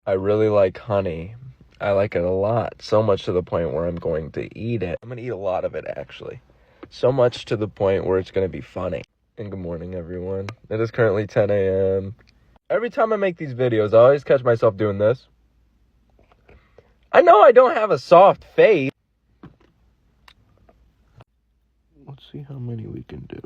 I really like honey. I like it a lot. So much to the point where I'm going to eat it. I'm going to eat a lot of it, actually. So much to the point where it's going to be funny. And good morning, everyone. It is currently 10 a.m. Every time I make these videos, I always catch myself doing this. I know I don't have a soft face. Let's see how many we can do.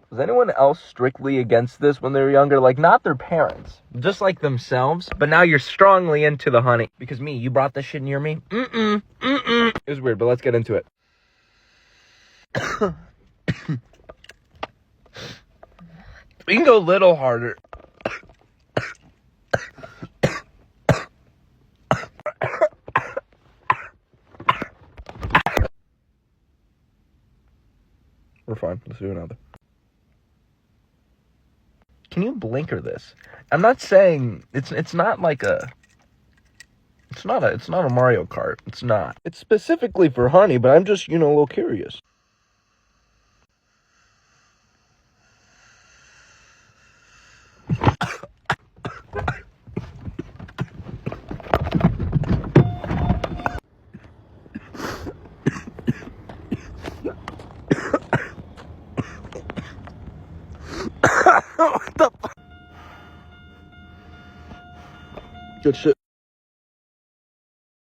Was anyone else strictly against this when they were younger? Like, not their parents, just like themselves. But now you're strongly into the honey. Because me, you brought this shit near me? It was weird, but let's get into it. We can go a little harder. We're fine. Let's do another. Can you blinker this? I'm not saying it's not like a it's not a Mario Kart. It's not. It's specifically for honey, but I'm just, a little curious. What the fuck? Good shit.